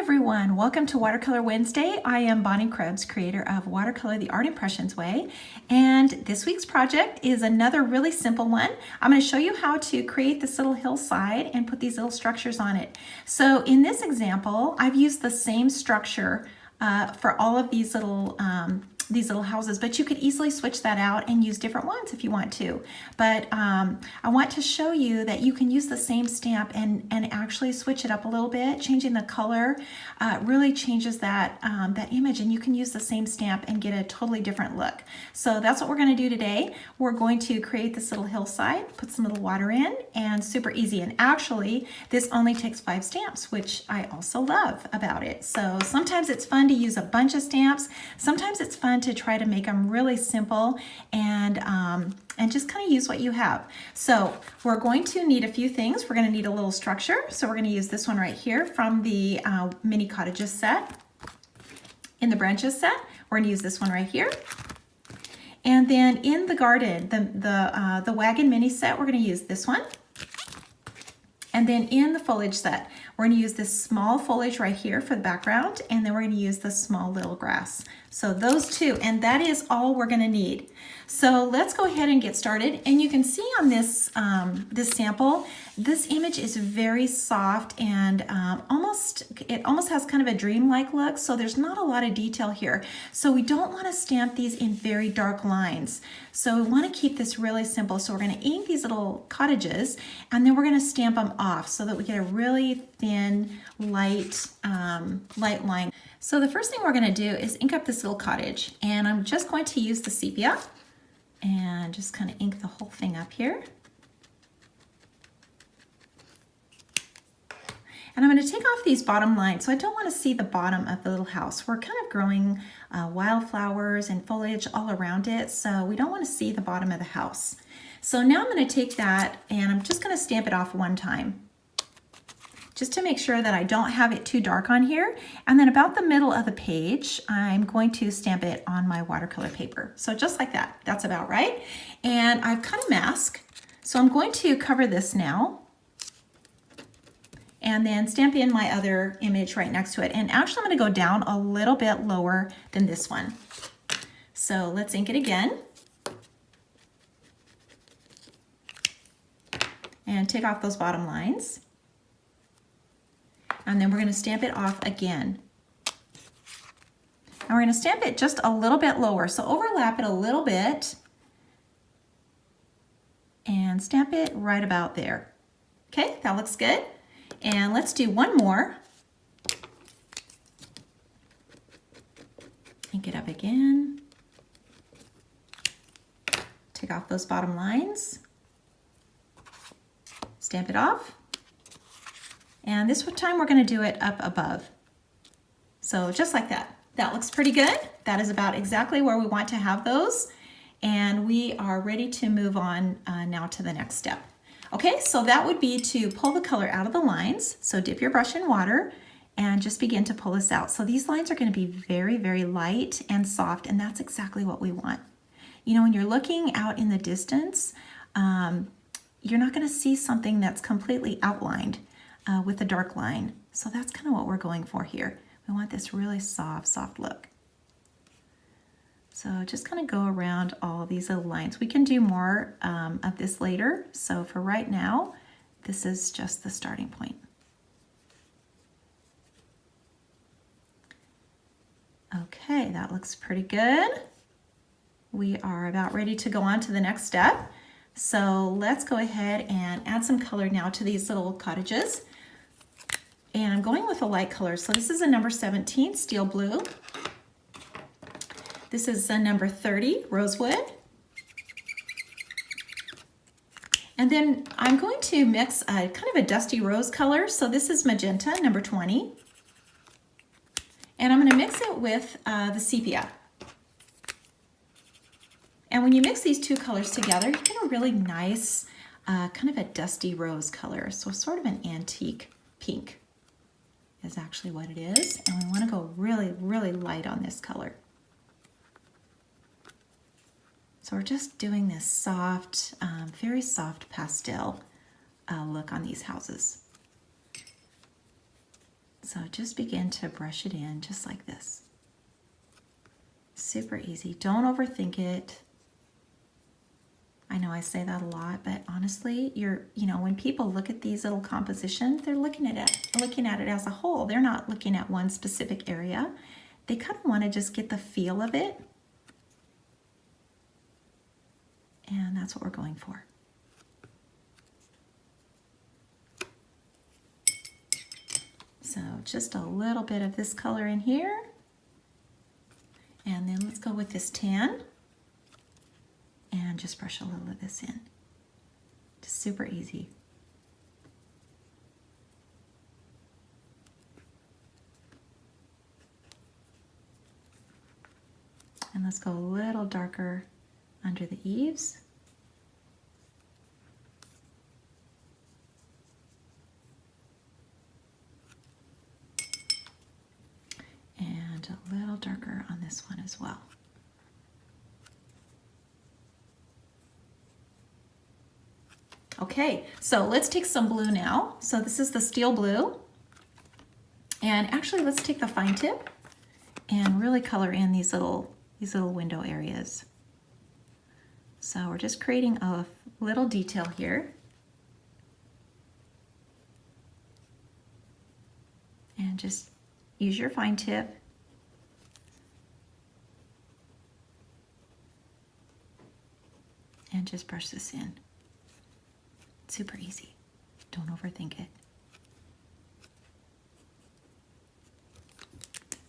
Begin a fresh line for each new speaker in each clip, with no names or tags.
everyone, welcome to Watercolor Wednesday. I am Bonnie Krebs, creator of Watercolor the Art Impressions Way, and this week's project is another really simple one. I'm going to show you how to create this little hillside and put these little structures on it. So in this example, I've used the same structure for all of these little houses, but you could easily switch that out and use different ones if you want to. But I want to show you that you can use the same stamp and actually switch it up a little bit. Changing the color really changes that image, and you can use the same stamp and get a totally different look. So that's what we're going to do today. We're going to create this little hillside, put some little water in, and super easy. And actually, this only takes 5 stamps, which I also love about it. So sometimes it's fun to use a bunch of stamps. Sometimes it's fun to try to make them really simple and just kind of use what you have. So we're going to need a few things. We're going to need a little structure. So we're going to use this one right here from the Mini Cottages set. In the branches set, we're going to use this one right here. And then in the garden, the wagon mini set, we're going to use this one. And then in the foliage set, we're going to use this small foliage right here for the background, and then we're going to use the small little grass. So those two, and that is all we're going to need. So let's go ahead and get started. And you can see on this this sample, this image is very soft and it almost has kind of a dreamlike look. So there's not a lot of detail here. So we don't want to stamp these in very dark lines. So we want to keep this really simple. So we're going to ink these little cottages, and then we're going to stamp them off so that we get a really thin, light line. So the first thing we're going to do is ink up this little cottage, and I'm just going to use the sepia and just kind of ink the whole thing up here. And I'm going to take off these bottom lines. So I don't want to see the bottom of the little house. We're kind of growing wildflowers and foliage all around it, so we don't want to see the bottom of the house. So now I'm going to take that and I'm just going to stamp it off one time, just to make sure that I don't have it too dark on here. And then about the middle of the page, I'm going to stamp it on my watercolor paper. So just like that, that's about right. And I've cut a mask, so I'm going to cover this now and then stamp in my other image right next to it. And actually I'm gonna go down a little bit lower than this one. So let's ink it again. And take off those bottom lines. And then we're going to stamp it off again. And we're going to stamp it just a little bit lower. So overlap it a little bit and stamp it right about there. Okay, that looks good. And let's do one more. Ink it up again. Take off those bottom lines. Stamp it off. And this time we're going to do it up above. So just like that. That looks pretty good. That is about exactly where we want to have those. And we are ready to move on now to the next step. Okay, so that would be to pull the color out of the lines. So dip your brush in water and just begin to pull this out. So these lines are going to be very, very light and soft, and that's exactly what we want. You know, when you're looking out in the distance, you're not going to see something that's completely outlined with a dark line. So that's kind of what we're going for here. We want this really soft, soft look. So just kind of go around all of these little lines. We can do more of this later. So for right now, this is just the starting point. Okay, that looks pretty good. We are about ready to go on to the next step. So let's go ahead and add some color now to these little cottages. And I'm going with a light color. So this is a number 17, steel blue. This is a number 30, rosewood. And then I'm going to mix a kind of a dusty rose color. So this is magenta, number 20. And I'm going to mix it with the sepia. And when you mix these two colors together, you get a really nice kind of a dusty rose color. So sort of an antique pink is actually what it is. And we want to go really, really light on this color. So we're just doing this soft, very soft pastel look on these houses. So just begin to brush it in just like this. Super easy. Don't overthink it. I know I say that a lot, but honestly, when people look at these little compositions, they're looking at it as a whole. They're not looking at one specific area. They kind of want to just get the feel of it. And that's what we're going for. So just a little bit of this color in here. And then let's go with this tan. And just brush a little of this in. Just super easy. And let's go a little darker under the eaves. And a little darker on this one as well. Okay, so let's take some blue now. So this is the steel blue. And actually let's take the fine tip and really color in these little window areas. So we're just creating a little detail here. And just use your fine tip. And just brush this in. Super easy. Don't overthink it.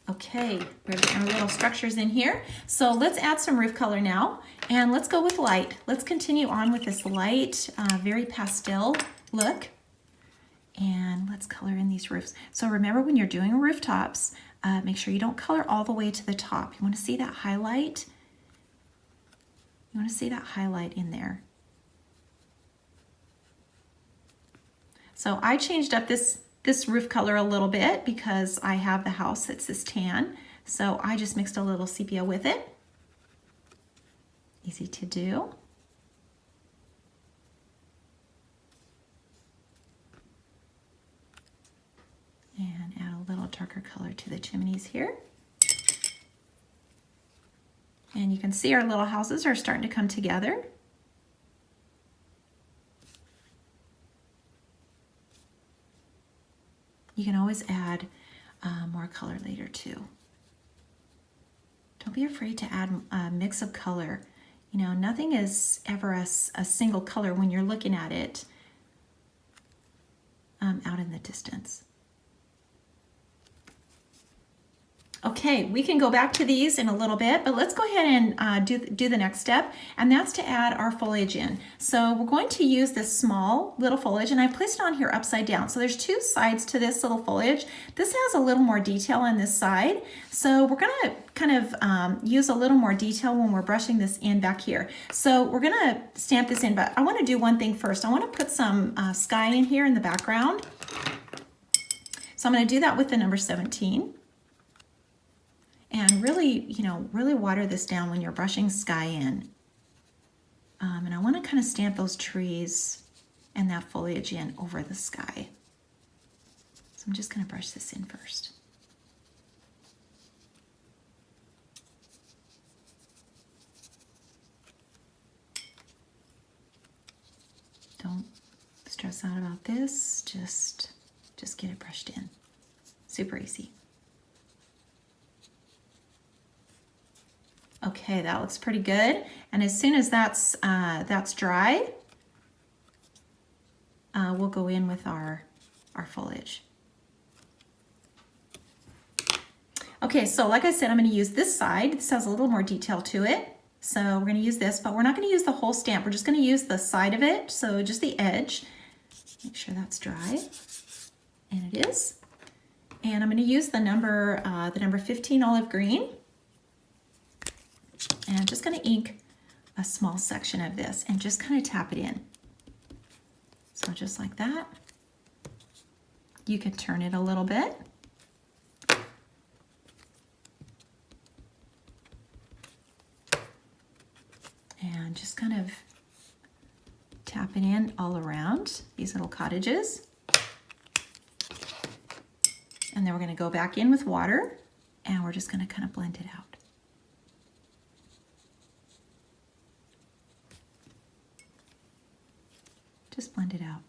Okay, we're getting our little structures in here. So let's add some roof color now, and let's go with light. Let's continue on with this light, very pastel look. And let's color in these roofs. So remember, when you're doing rooftops, make sure you don't color all the way to the top. You want to see that highlight? You want to see that highlight in there. So I changed up this roof color a little bit because I have the house that's this tan. So I just mixed a little sepia with it. Easy to do. And add a little darker color to the chimneys here. And you can see our little houses are starting to come together. You can always add more color later too. Don't be afraid to add a mix of color. You know, nothing is ever a single color when you're looking at it out in the distance. Okay, we can go back to these in a little bit, but let's go ahead and do the next step, and that's to add our foliage in. So we're going to use this small little foliage, and I've placed it on here upside down. So there's two sides to this little foliage. This has a little more detail on this side. So we're gonna kind of use a little more detail when we're brushing this in back here. So we're gonna stamp this in, but I wanna do one thing first. I wanna put some sky in here in the background. So I'm gonna do that with the number 17. And really, really water this down when you're brushing sky in. And I want to kind of stamp those trees and that foliage in over the sky. So I'm just going to brush this in first. Don't stress out about this. Just get it brushed in. Super easy. Okay, that looks pretty good. And as soon as that's dry, we'll go in with our foliage. Okay, so like I said, I'm going to use this side. This has a little more detail to it. So we're going to use this, but we're not going to use the whole stamp. We're just going to use the side of it, so just the edge. Make sure that's dry. And it is. And I'm going to use the number 15 olive green. And I'm just going to ink a small section of this and just kind of tap it in. So just like that. You can turn it a little bit. And just kind of tap it in all around these little cottages. And then we're going to go back in with water and we're just going to kind of blend it out. Just blend it out.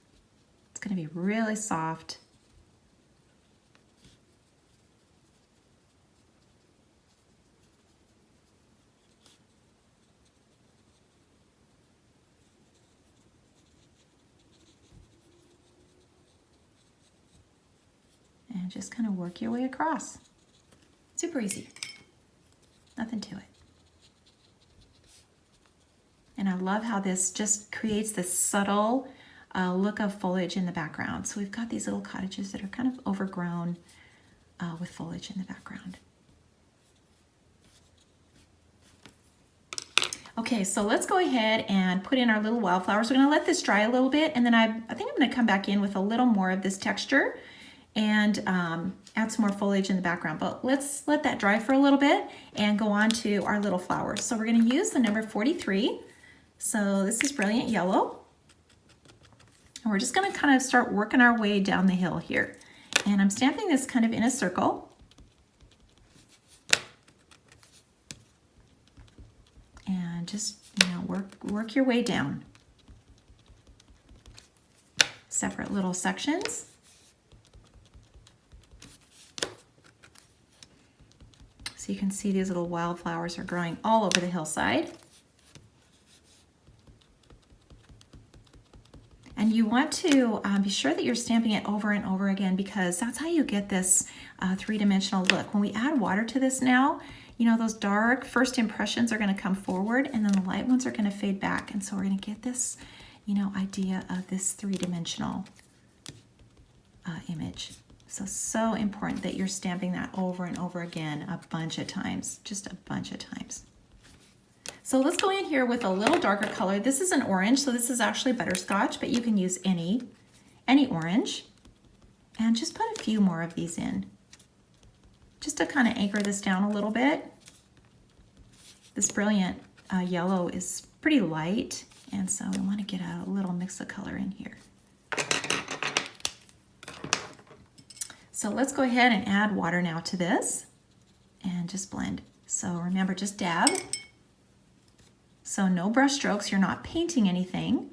It's going to be really soft. And just kind of work your way across. Super easy. Nothing to it. And I love how this just creates this subtle look of foliage in the background. So we've got these little cottages that are kind of overgrown with foliage in the background. Okay, so let's go ahead and put in our little wildflowers. We're gonna let this dry a little bit, and then I think I'm gonna come back in with a little more of this texture and add some more foliage in the background. But let's let that dry for a little bit and go on to our little flowers. So we're gonna use the number 43. So this is Brilliant Yellow. And we're just gonna kind of start working our way down the hill here. And I'm stamping this kind of in a circle. And just, you know, work your way down. Separate little sections. So you can see these little wildflowers are growing all over the hillside. And you want to be sure that you're stamping it over and over again, because that's how you get this three-dimensional look. When we add water to this now, you know, those dark first impressions are going to come forward and then the light ones are going to fade back. And so we're going to get this, you know, idea of this three-dimensional image. So important that you're stamping that over and over again a bunch of times, just a bunch of times. So let's go in here with a little darker color. This is an orange, so this is actually butterscotch, but you can use any orange. And just put a few more of these in, just to kind of anchor this down a little bit. This Brilliant Yellow is pretty light, and so we want to get a little mix of color in here. So let's go ahead and add water now to this and just blend. So remember, just dab. So no brush strokes, you're not painting anything.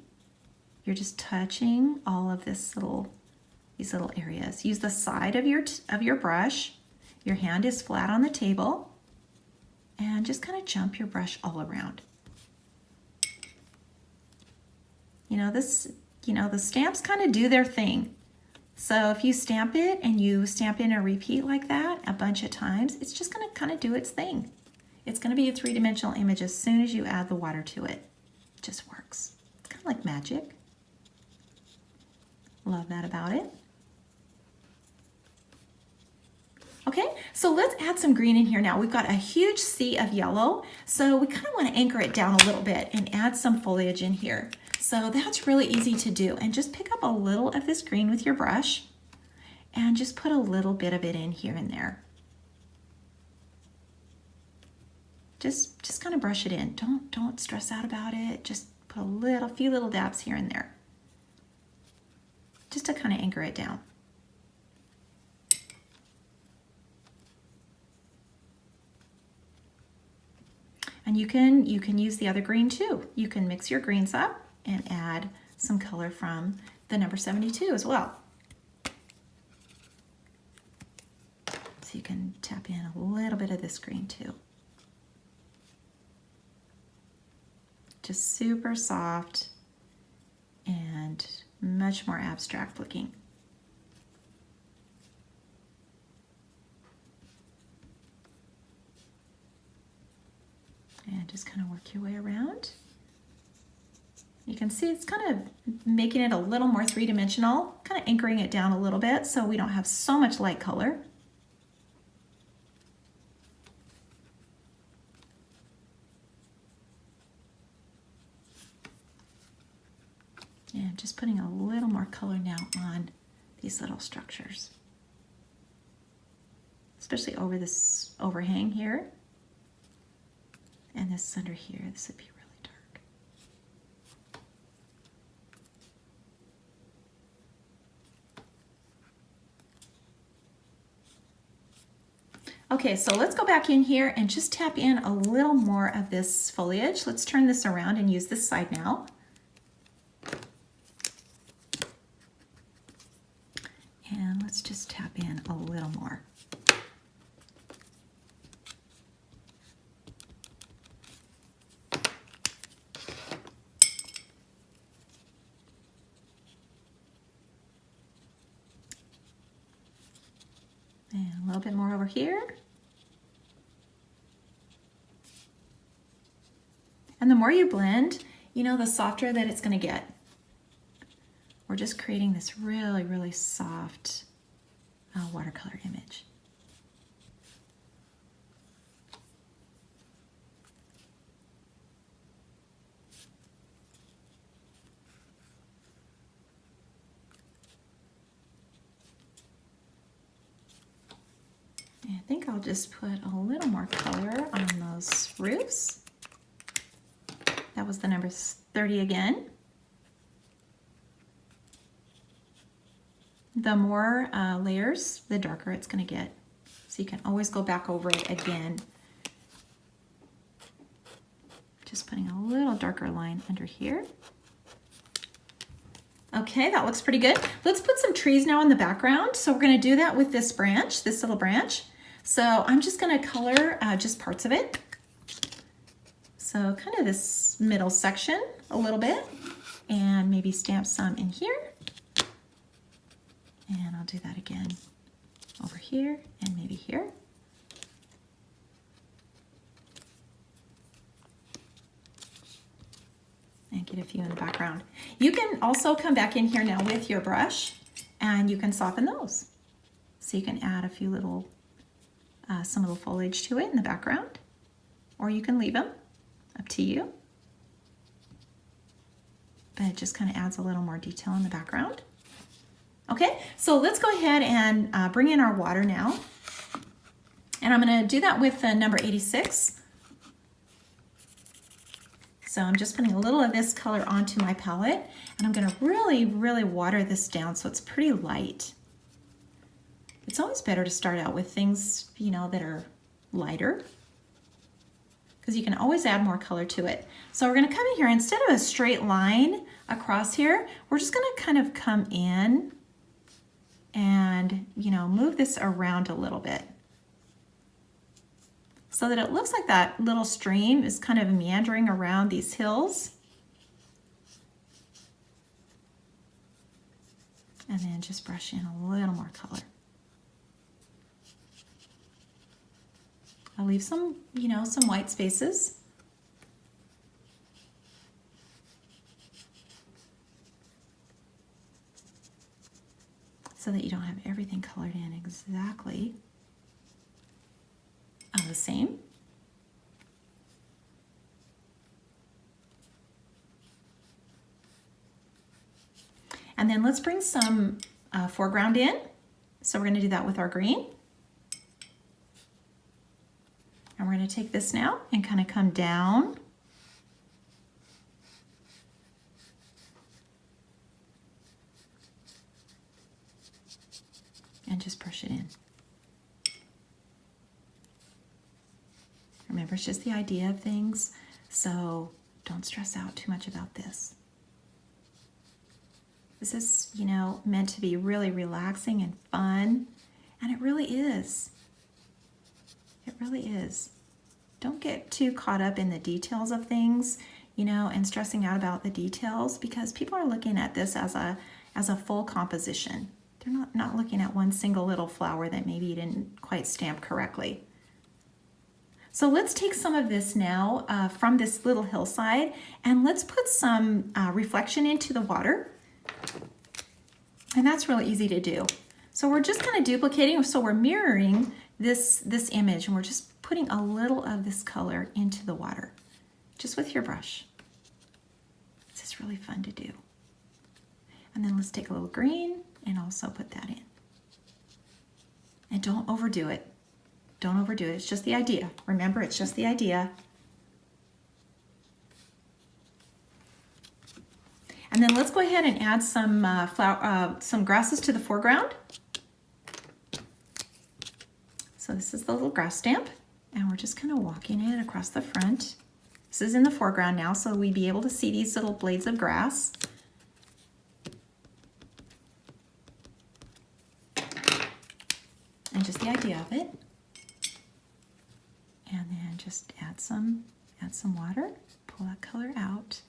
You're just touching all of these little areas. Use the side of your brush. Your hand is flat on the table, and just kind of jump your brush all around. You know, the stamps kind of do their thing. So if you stamp it and you stamp in a repeat like that a bunch of times, it's just going to kind of do its thing. It's going to be a three-dimensional image as soon as you add the water to it. It just works. It's kind of like magic. Love that about it. Okay, so let's add some green in here now. We've got a huge sea of yellow, so we kind of want to anchor it down a little bit and add some foliage in here. So that's really easy to do. And just pick up a little of this green with your brush and just put a little bit of it in here and there. Just kind of brush it in. Don't stress out about it. Just put a few little dabs here and there, just to kind of anchor it down. And you can use the other green too. You can mix your greens up and add some color from the number 72 as well. So you can tap in a little bit of this green too. Just super soft and much more abstract looking. And just kind of work your way around. You can see it's kind of making it a little more three-dimensional, kind of anchoring it down a little bit so we don't have so much light color. And just putting a little more color now on these little structures, especially over this overhang here. And this under here, this would be really dark. Okay, so let's go back in here and just tap in a little more of this foliage. Let's turn this around and use this side now. And let's just tap in a little more. And a little bit more over here. And the more you blend, you know, the softer that it's going to get. We're just creating this really, really soft watercolor image. I think I'll just put a little more color on those roofs. That was the number 30 again. The more layers, the darker it's going to get. So you can always go back over it again. Just putting a little darker line under here. Okay, that looks pretty good. Let's put some trees now in the background. So we're going to do that with this branch, this little branch. So I'm just going to color just parts of it. So kind of this middle section a little bit, and maybe stamp some in here. And I'll do that again over here and maybe here. And get a few in the background. You can also come back in here now with your brush and you can soften those. So you can add a few little, some little foliage to it in the background, or you can leave them, up to you. But it just kind of adds a little more detail in the background. Okay, so let's go ahead and bring in our water now. And I'm going to do that with number 86. So I'm just putting a little of this color onto my palette, and I'm going to really, really water this down so it's pretty light. It's always better to start out with things, you know, that are lighter, because you can always add more color to it. So we're going to come in here, instead of a straight line across here, we're just going to kind of come in and, you know, move this around a little bit so that it looks like that little stream is kind of meandering around these hills. And then just brush in a little more color. I'll leave some, you know, some white spaces. So that you don't have everything colored in exactly the same. And then let's bring some foreground in. So we're going to do that with our green. And we're going to take this now and kind of come down. And just brush it in. Remember, it's just the idea of things, so don't stress out too much about this. This is, you know, meant to be really relaxing and fun, and it really is. It really is. Don't get too caught up in the details of things, you know, and stressing out about the details, because people are looking at this as a full composition. They're not looking at one single little flower that maybe you didn't quite stamp correctly. So let's take some of this now from this little hillside, and let's put some reflection into the water. And that's really easy to do. So we're just kind of duplicating, so we're mirroring this image, and we're just putting a little of this color into the water, just with your brush. This is really fun to do. And then let's take a little green and also put that in. And don't overdo it. Don't overdo it. It's just the idea. Remember, it's just the idea. And then let's go ahead and add some grasses to the foreground. So this is the little grass stamp, and we're just kind of walking it across the front. This is in the foreground now, so we'd be able to see these little blades of grass. And just the idea of it. And then just add some water, pull that color out.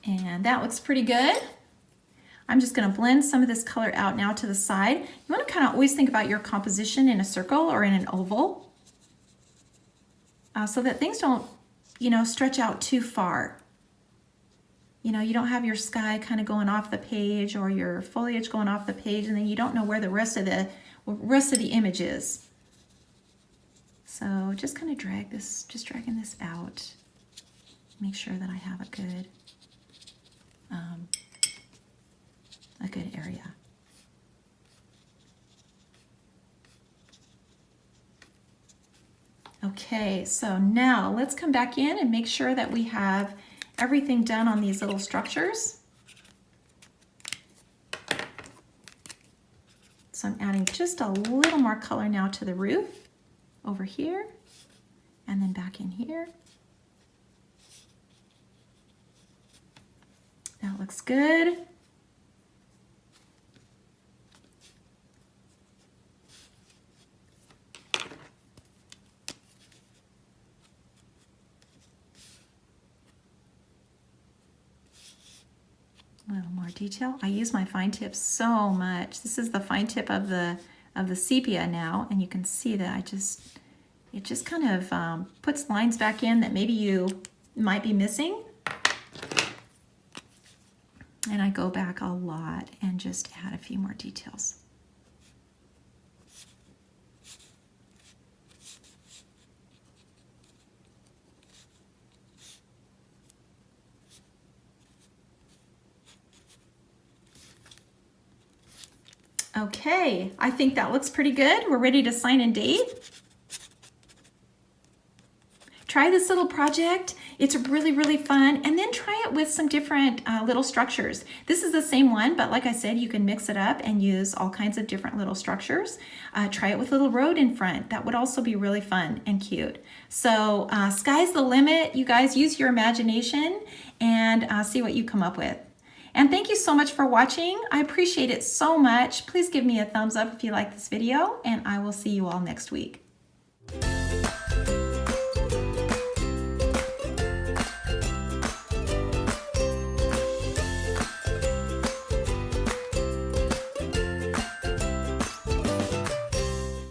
And that looks pretty good. I'm just going to blend some of this color out now to the side. You want to kind of always think about your composition in a circle or in an oval so that things don't, stretch out too far. You don't have your sky kind of going off the page or your foliage going off the page, and then you don't know where the rest of the image is. So just kind of dragging this out. Make sure that I have a good area. Okay, so now let's come back in and make sure that we have everything done on these little structures. So I'm adding just a little more color now to the roof over here and then back in here. That looks good. A little more detail. I use my fine tip so much. This is the fine tip of the sepia now, and you can see that it just kind of puts lines back in that maybe you might be missing. And I go back a lot and just add a few more details. Okay, I think that looks pretty good. We're ready to sign and date. Try this little project. It's really, really fun. And then try it with some different little structures. This is the same one, but like I said, you can mix it up and use all kinds of different little structures. Try it with a little road in front. That would also be really fun and cute. So sky's the limit. You guys use your imagination and see what you come up with. And thank you so much for watching. I appreciate it so much. Please give me a thumbs up if you like this video, and I will see you all next week.